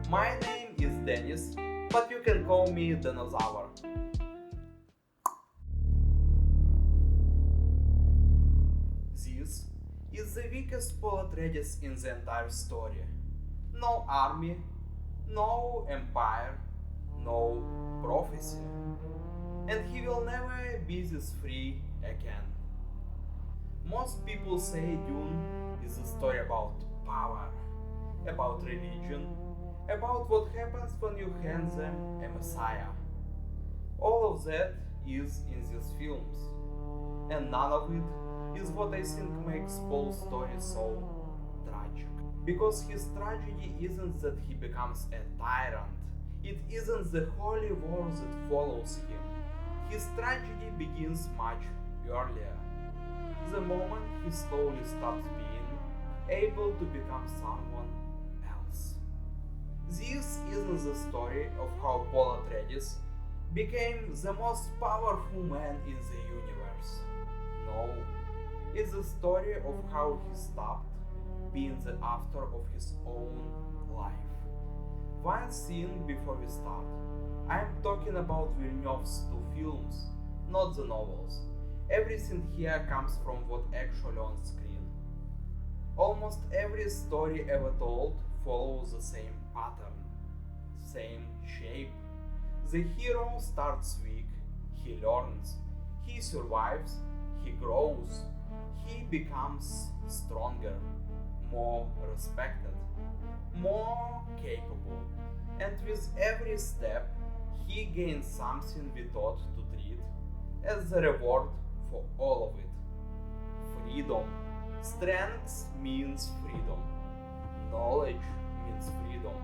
My name is Denis, but you can call me Dinosaur. This is the weakest Paul Atreides in the entire story. No army, no empire, no prophecy. And he will never be this free again. Most people say Dune is a story about power, about religion, about what happens when you hand them a messiah. All of that is in these films, and none of it is what I think makes Paul's story so tragic. Because his tragedy isn't that he becomes a tyrant, it isn't the holy war that follows him. His tragedy begins much earlier, the moment he slowly stops being able to become someone else. This isn't the story of how Paul Atreides became the most powerful man in the universe. No, it's the story of how he stopped being the author of his own life. One scene before we start. I'm talking about Villeneuve's two films, not the novels. Everything here comes from what actually on screen. Almost every story ever told follows the same pattern, same shape. The hero starts weak, he learns, he survives, he grows, he becomes stronger, more respected, more capable, and with every step he gains something we thought to treat as the reward for all of it. Freedom. Strength means freedom. Knowledge means freedom.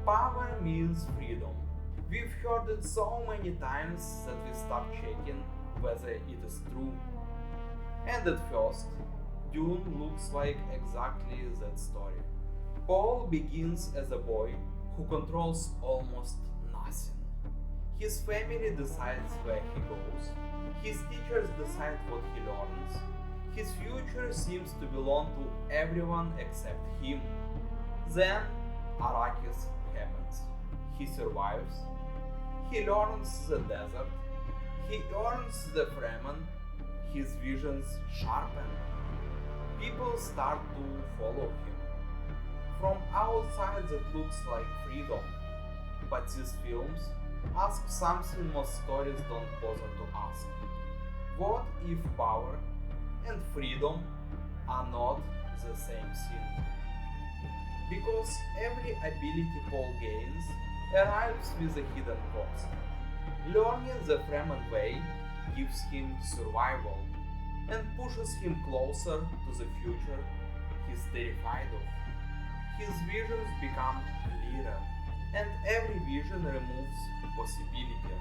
Power means freedom. We've heard it so many times that we stop checking whether it is true. And at first, Dune looks like exactly that story. Paul begins as a boy who controls almost nothing. His family decides where he goes, his teachers decide what he learns, his future seems to belong to everyone except him. Then Arrakis happens. He survives, he learns the desert, he earns the Fremen, his visions sharpen. People start to follow him. From outside that looks like freedom, but these films ask something most stories don't bother to ask. What if power and freedom are not the same thing? Because every ability Paul gains arrives with a hidden cost. Learning the Fremen way gives him survival and pushes him closer to the future he's terrified of. His visions become clearer, and every vision removes possibility.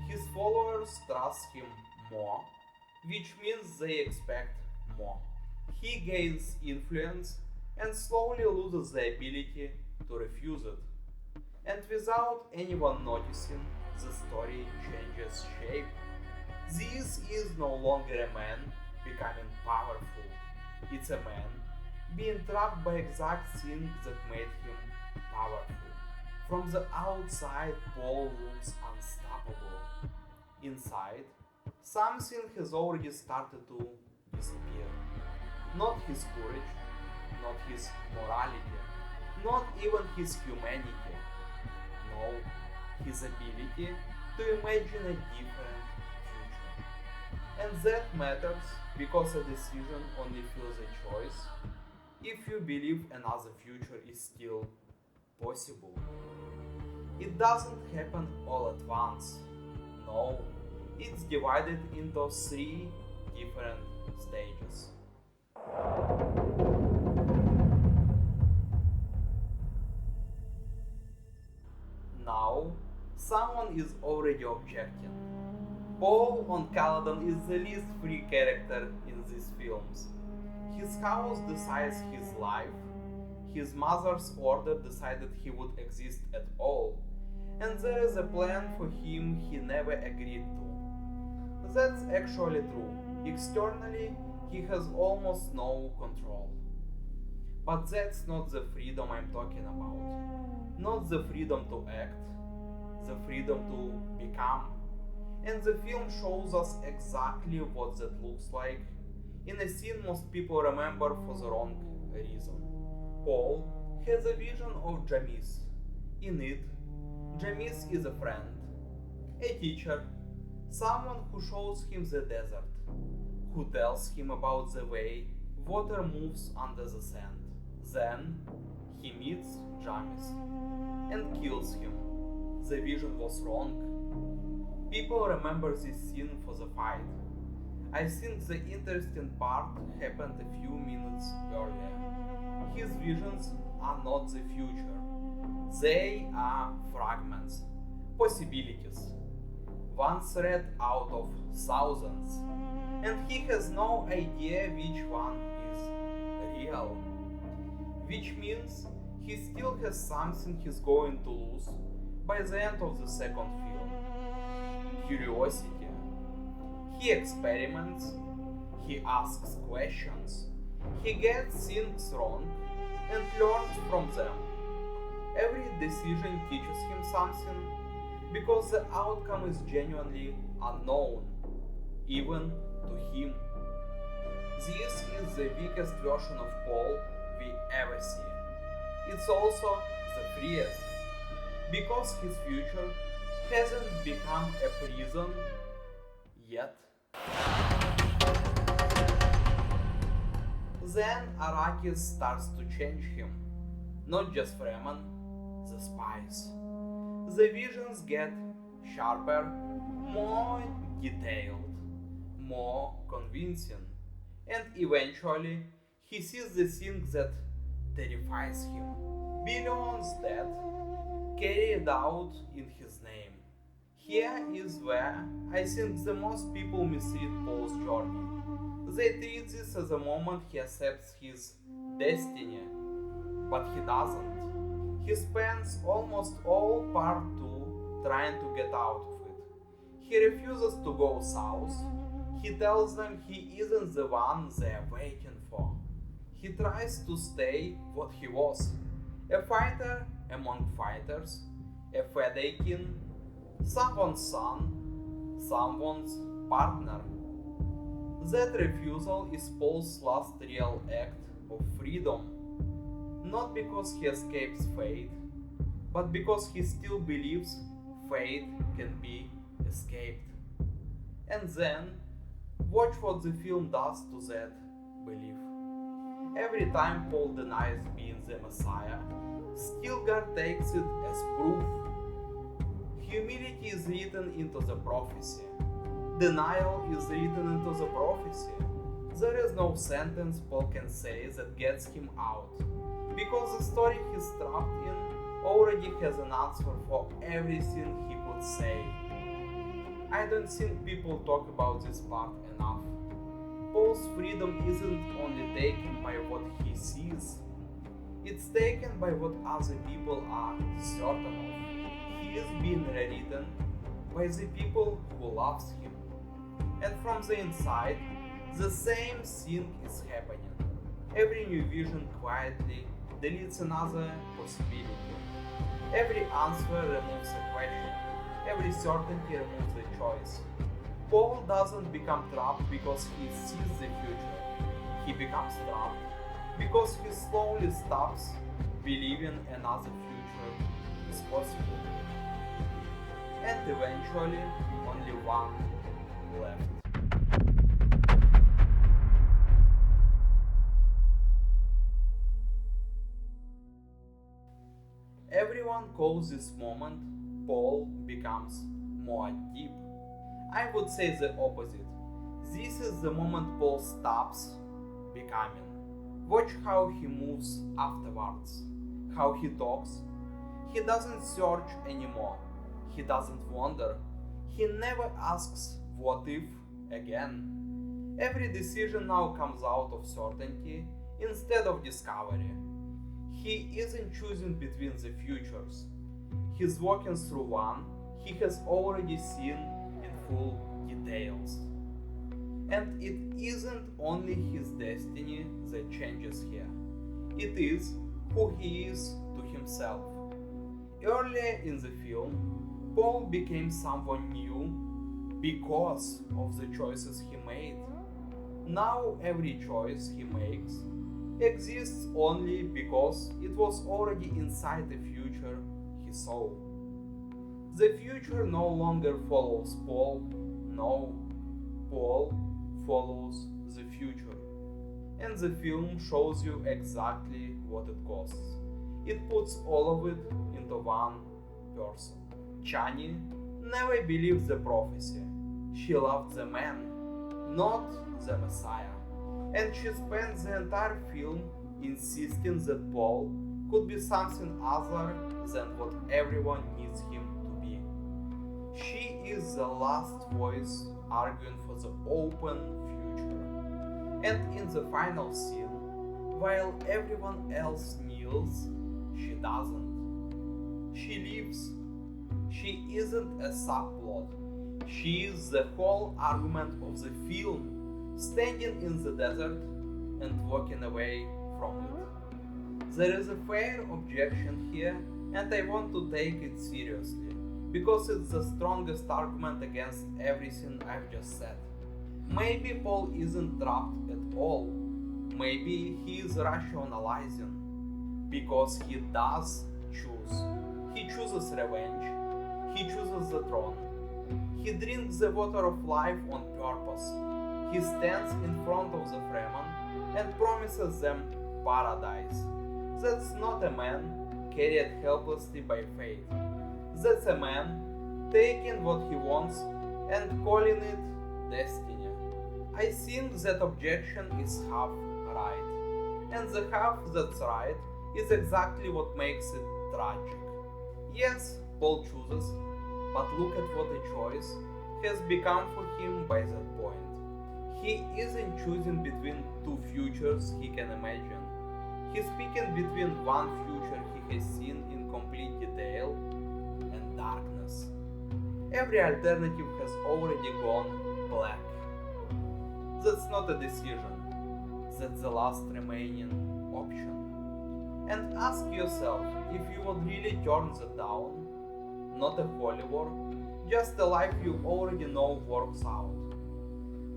His followers trust him more, which means they expect more. He gains influence and slowly loses the ability to refuse it. And without anyone noticing, the story changes shape. This is no longer a man becoming powerful. It's a man being trapped by exact thing that made him powerful. From the outside, Paul looks unstoppable. Inside, something has already started to disappear. Not his courage, not his morality, not even his humanity. No, his ability to imagine a different future. And that matters because a decision only feels a choice if you believe another future is still possible. It doesn't happen all at once. No, it's divided into three different stages. Now, someone is already objecting. Paul on Caladan is the least free character in these films. His house decides his life, his mother's order decided he would exist at all, and there is a plan for him he never agreed to. That's actually true. Externally, he has almost no control. But that's not the freedom I'm talking about. not the freedom to act, the freedom to become. And the film shows us exactly what that looks like in a scene most people remember for the wrong reason. Paul has a vision of Jamis. In it, Jamis is a friend, a teacher, someone who shows him the desert, who tells him about the way water moves under the sand. Then he meets Jamis and kills him. The vision was wrong. People remember this scene for the fight. I think the interesting part happened a few minutes earlier. His visions are not the future. They are fragments, possibilities, one thread out of thousands, and he has no idea which one is real. Which means he still has something he's going to lose by the end of the second film. Curiosity. He experiments, he asks questions, he gets things wrong and learns from them. Every decision teaches him something because the outcome is genuinely unknown, even to him. This is the weakest version of Paul we ever see. It's also the freest, because his future hasn't become a prison yet. Then Arrakis starts to change him, not just Fremen, the spies. The visions get sharper, more detailed, more convincing, and eventually he sees the thing that terrifies him. Billions dead, carried out in his name. Here is where I think the most people misread Paul's journey. They treat this as a moment he accepts his destiny, but he doesn't. He spends almost all part 2 trying to get out of it. He refuses to go south. He tells them he isn't the one they're waiting for. He tries to stay what he was, a fighter among fighters, a Fedaykin, someone's son, someone's partner. That refusal is Paul's last real act of freedom, not because he escapes fate, but because he still believes fate can be escaped. And then, watch what the film does to that belief. Every time Paul denies being the Messiah, Stilgar takes it as proof. Humility is written into the prophecy. Denial is written into the prophecy. There is no sentence Paul can say that gets him out, because the story he's trapped in already has an answer for everything he could say. I don't think people talk about this part enough. Paul's freedom isn't only taken by what he sees, it's taken by what other people are certain of. He is being rewritten by the people who loves him. And from the inside, the same thing is happening. Every new vision quietly deletes another possibility. Every answer removes a question. Every certainty removes a choice. Paul doesn't become trapped because he sees the future. He becomes trapped because he slowly stops believing another future is possible. And eventually, only one left. Everyone calls this moment Paul becomes Muad'Dib. I would say the opposite. This is the moment Paul stops becoming. Watch how he moves afterwards, how he talks. He doesn't search anymore. He doesn't wonder. He never asks what if again. Every decision now comes out of certainty instead of discovery. He isn't choosing between the futures. He's walking through one he has already seen in full details. And it isn't only his destiny that changes here. It is who he is to himself. Earlier in the film, Paul became someone new because of the choices he made. Now every choice he makes exists only because it was already inside the future he saw. The future no longer follows Paul, no, Paul follows the future. And the film shows you exactly what it costs. It puts all of it into one person. Chani never believed the prophecy. She loved the man, not the Messiah. And she spent the entire film insisting that Paul could be something other than what everyone needs him to be. She is the last voice arguing for the open future. And in the final scene, while everyone else kneels, she doesn't. She lives. She isn't a subplot. She is the whole argument of the film, standing in the desert and walking away from it. There is a fair objection here, and I want to take it seriously, because it's the strongest argument against everything I've just said. Maybe Paul isn't trapped at all. Maybe he is rationalizing, because he does choose. He chooses revenge. He chooses the throne. He drinks the water of life on purpose. He stands in front of the Fremen and promises them paradise. That's not a man carried helplessly by fate. That's a man taking what he wants and calling it destiny. I think that objection is half right. And the half that's right is exactly what makes it tragic. Yes, Paul chooses, but look at what a choice has become for him by that point. He isn't choosing between two futures he can imagine. He's picking between one future he has seen in complete detail and darkness. Every alternative has already gone black. That's not a decision. That's the last remaining option. And ask yourself if you would really turn that down. Not a holy war, just a life you already know works out.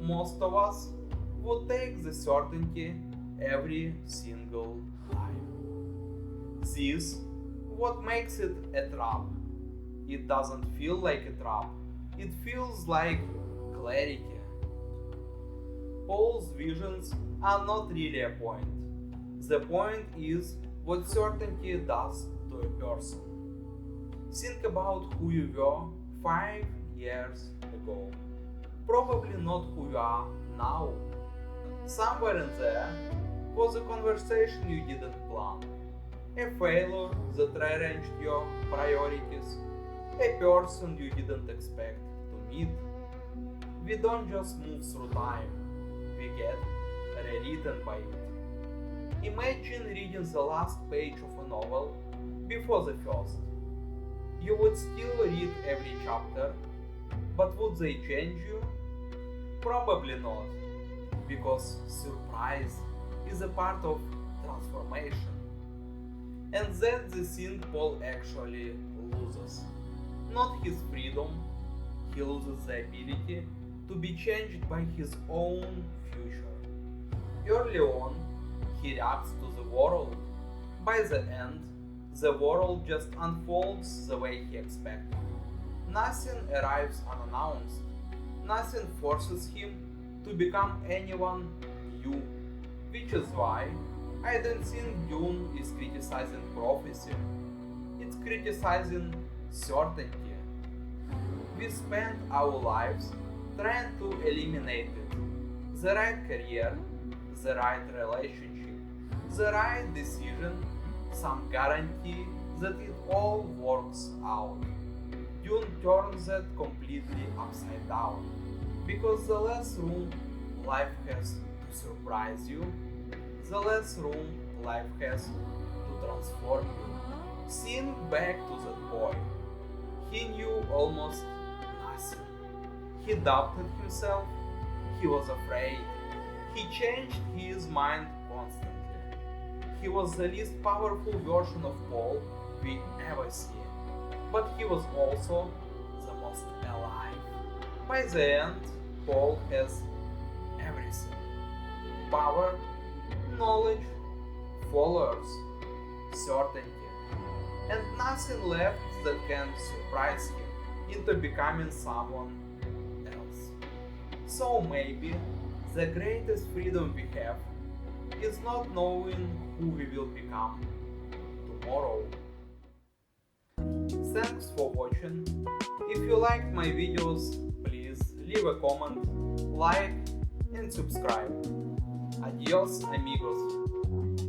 Most of us would take the certainty every single time. This what makes it a trap. It doesn't feel like a trap. It feels like clarity. Paul's visions are not really a point. The point is what certainty does to a person. Think about who you were 5 years ago. Probably not who you are now. Somewhere in there was a conversation you didn't plan. A failure that rearranged your priorities. A person you didn't expect to meet. We don't just move through time. We get rewritten by it. Imagine reading the last page of a novel before the first. You would still read every chapter, but would they change you? Probably not, because surprise is a part of transformation. And that's the thing Paul actually loses. Not his freedom, he loses the ability to be changed by his own future. Early on, he reacts to the world. By the end, the world just unfolds the way he expected. Nothing arrives unannounced. Nothing forces him to become anyone new. Which is why I don't think Dune is criticizing prophecy. It's criticizing certainty. We spend our lives trying to eliminate it. The right career, the right relationship, the right decision, some guarantee that it all works out. Dune turns that completely upside down, because the less room life has to surprise you, the less room life has to transform you. Think back to that boy. He knew almost nothing. He doubted himself. He was afraid. He changed his mind constantly. He was the least powerful version of Paul we ever see. but he was also the most alive. By the end, Paul has everything: power, knowledge, followers, certainty, and nothing left that can surprise him into becoming someone else. So maybe the greatest freedom we have is not knowing who we will become tomorrow. Thanks for watching. If you liked my videos, please leave a comment, like and subscribe. Adios amigos.